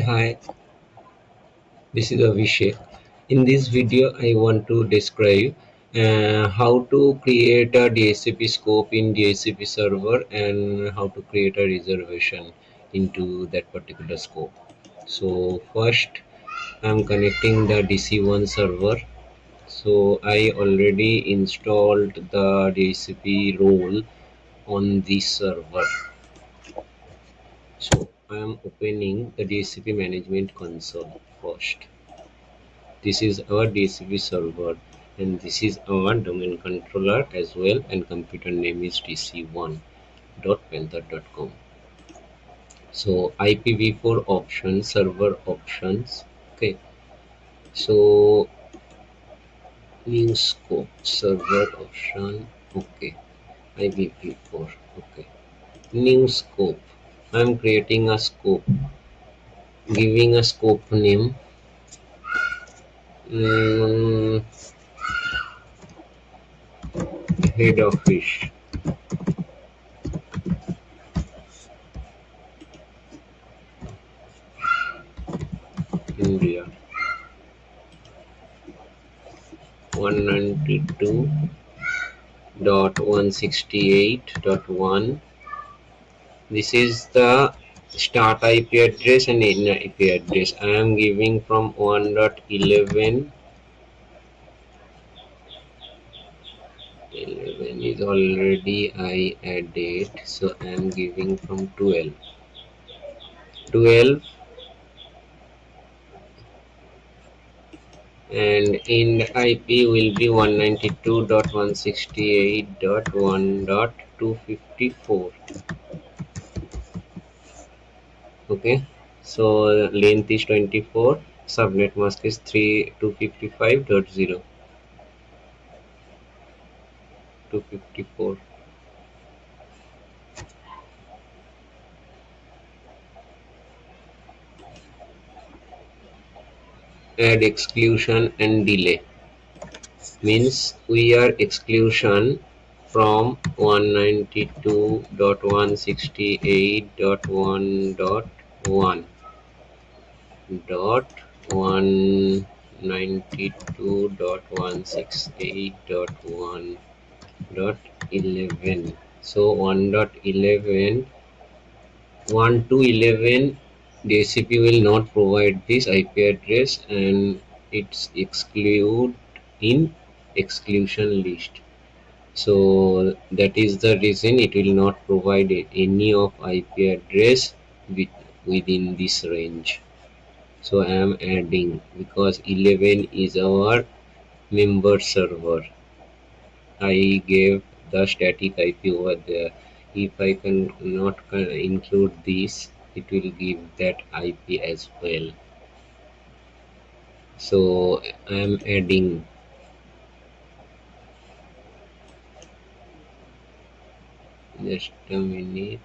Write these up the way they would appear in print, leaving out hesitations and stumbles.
Hi, this is Abhishek. In this video, I want to describe how to create a DHCP scope in DHCP server and how to create a reservation into that particular scope. So first, I'm connecting the DC1 server. So I already installed the DHCP role on this server. So I am opening the DHCP management console first. This is our DHCP server and this is our domain controller as well, and computer name is dc1.panther.com. So IPv4 options, server options. Okay, so new scope, server option. Okay, IPv4. Okay, new scope. I'm creating a scope, giving a scope name. mm, Head office India 192.168.1. This is the start IP address and end IP address. I am giving from 1.11. 11 is already I added, so I am giving from 12. 12 and end IP will be 192.168.1.254. Okay, so length is 24, subnet mask is 3255.0 add exclusion and delay means we are exclusion from 192.168.1.1 dot 192.168.1 dot 11. So 1.11, 1 to 11, DHCP will not provide this IP address and it's exclude in exclusion list. So that is the reason it will not provide any of IP address within this range. So I am adding because 11 is our member server. I gave the static IP over there. If I can not include this, it will give that IP as well. So I am adding. Just a minute.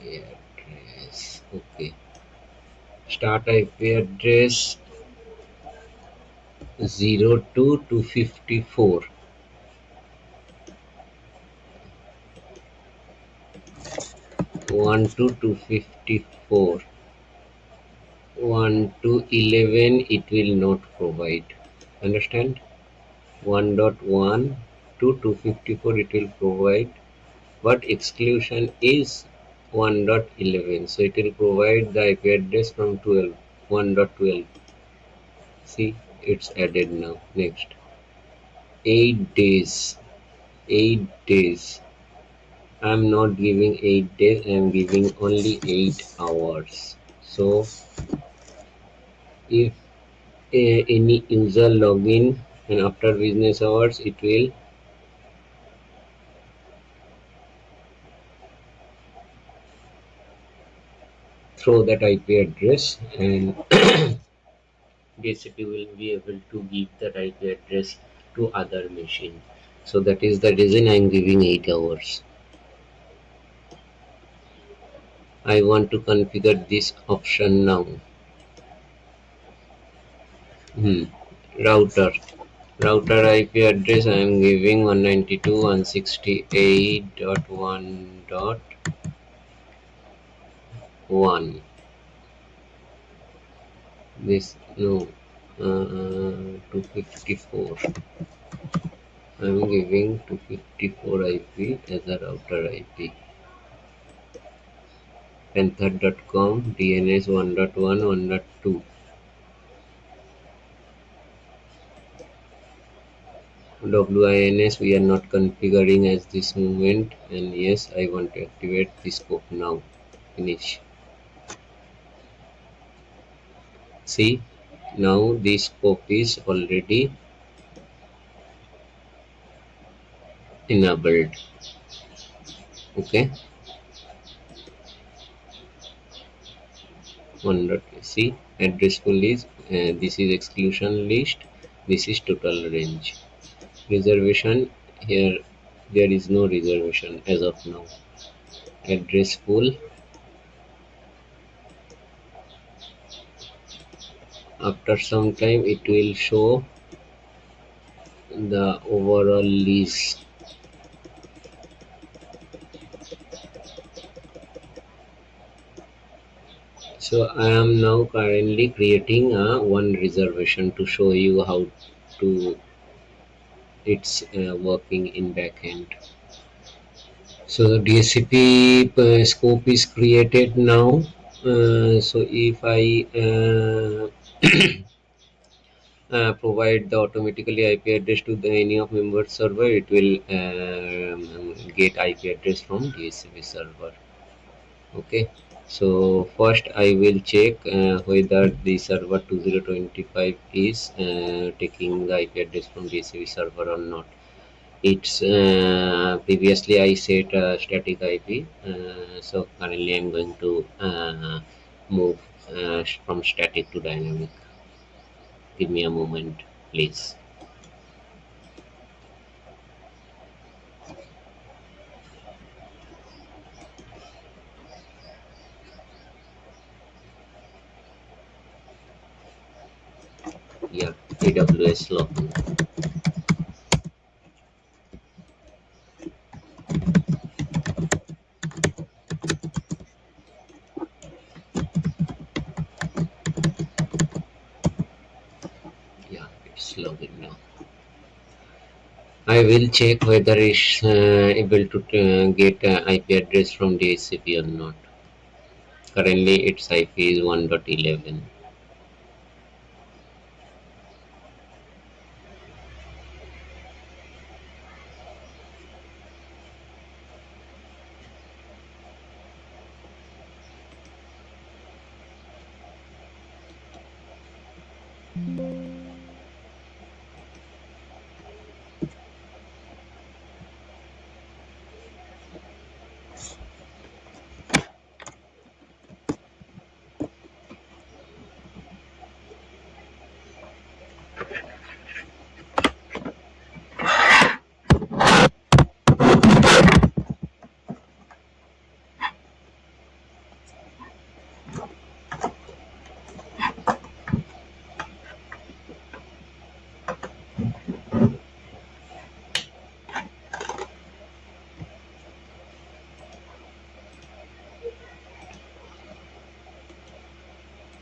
Address. Okay. Start IP address 02 to 54. 1 to 254. 1 to 11 it will not provide. Understand? 1.1 to 254 it will provide, but exclusion is 1.11, so it will provide the IP address from 12, 1.12. See, it's added now. Next, 8 days. 8 days. I'm not giving 8 days, I'm giving only 8 hours. So if any user login and after business hours, it will throw that IP address and DHCP will be able to give that IP address to other machine. So that is the reason I am giving 8 hours. I want to configure this option now. Router. Router IP address I am giving 192.168.1.1. This no 254. I am giving 254 IP as a router IP. Panther.com DNS 1.1 1.2. WINS we are not configuring at this moment, and yes, I want to activate the scope now. Finish. See, now the scope is already enabled. Okay, one dot see addressful is this is exclusion list. This is total range. Reservation here there is no reservation as of now. Address pool. After some time it will show the overall list. So I am now currently creating a one reservation to show you how to it's working in backend. So DHCP scope is created now. So if I provide the automatically IP address to the any of member server, it will get IP address from DHCP server. Okay, so first I will check whether the server 2025 is taking the IP address from DHCP server or not. It's previously I set static IP, so currently I'm going to move from static to dynamic. Give me a moment, please. Yeah, AWS login. Yeah, it's login now. I will check whether it's able to get IP address from DHCP or not. Currently, its IP is 1.11.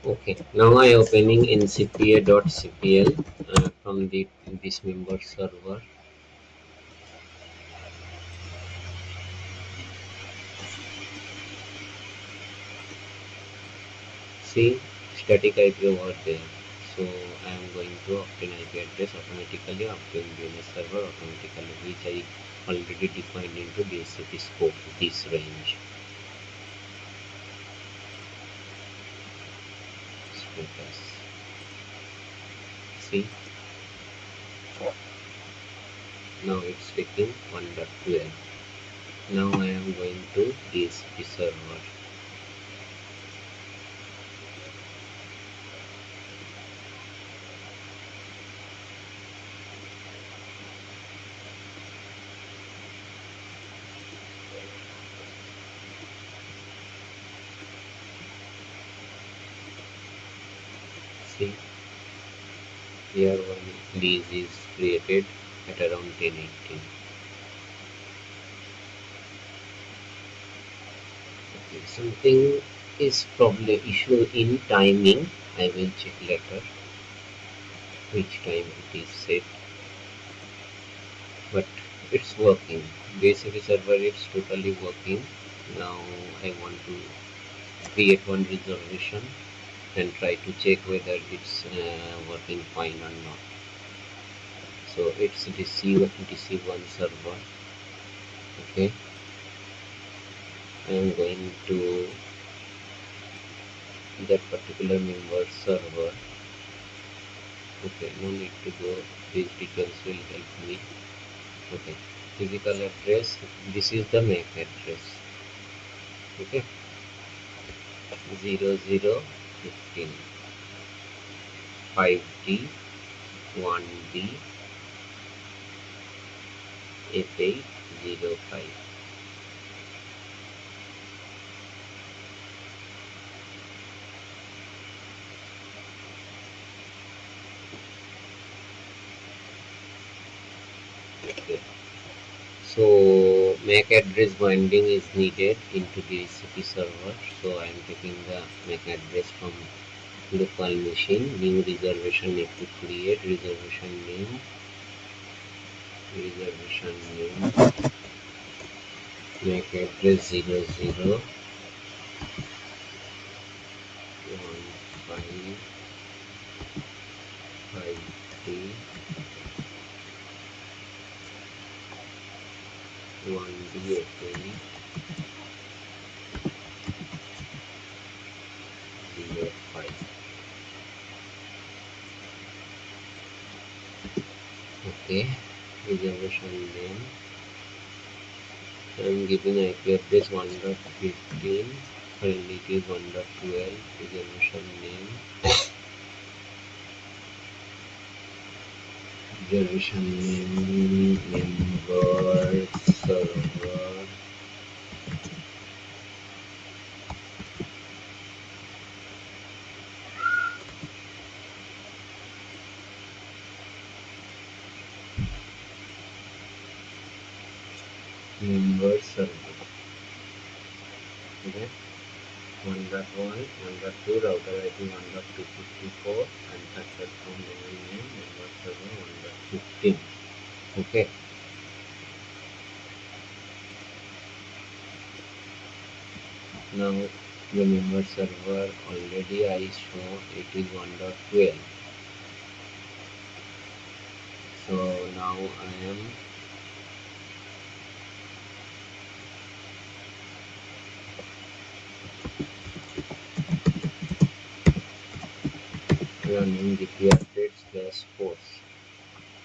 Okay, now I opening ncpa.cpl from this member server. See static IP over there. So I am going to obtain IP address automatically, obtain DNS server automatically, which I already defined into DHCP scope, this range. Status. See, now it's taking 1.12. Now I am going to DHCP server. see here one lease is created at around 10:18. Okay, something is probably issue in timing. I will check later which time it is set, but it's working. DHCP server is totally working. Now I want to create one reservation and try to check whether it's working fine or not. So it's DC1 server. Okay, I am going to that particular member server. Okay, no need to go, these details will help me. Okay, physical address, this is the MAC address. Okay, 0015 5D 1D F805. Okay, so MAC address binding is needed into the DHCP server. So I am taking the MAC address from local machine. New reservation need to create. Reservation name, MAC address 0015 5D 1D 05. Okay, reservation name. I am giving IP address 1.15. Currently it is 1.12. Reservation name. Reservation name, member server. Member server. Okay. 1.1, 1.2, router ID 1.254, and platform domain name, member server 1.15. Okay. Now the member server already I show it is 1.12. So now I am running DP update / force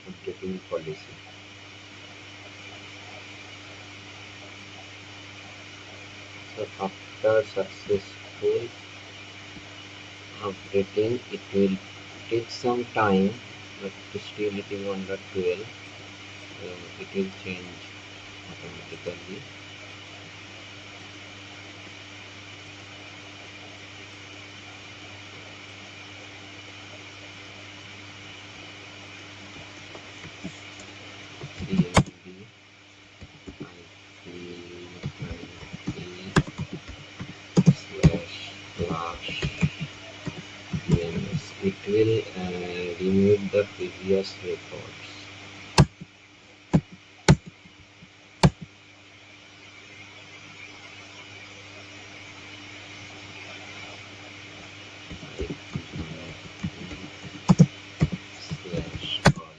updating policy. So after successful updating, it will take some time, but still it is 1.12. It will change automatically. CMD IP//slash it will remove the previous records. IP//all.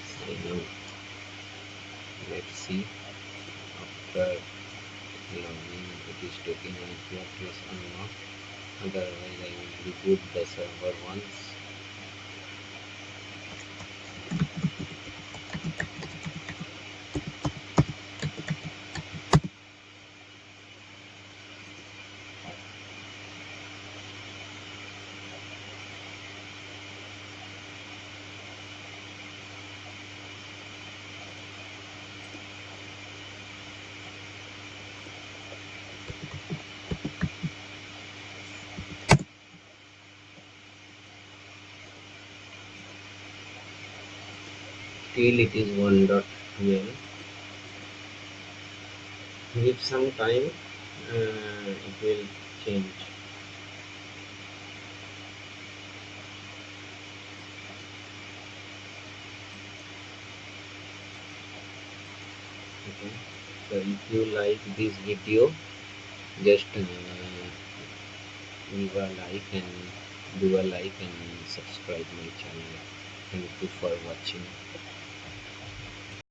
Sign out. Let's see after logging it is taking IP address or not. Otherwise I will reboot the server once. Still it is 1.12. Give some time, it will change. Okay, so if you like this video, just leave a like and do a like and subscribe my channel. Thank you for watching.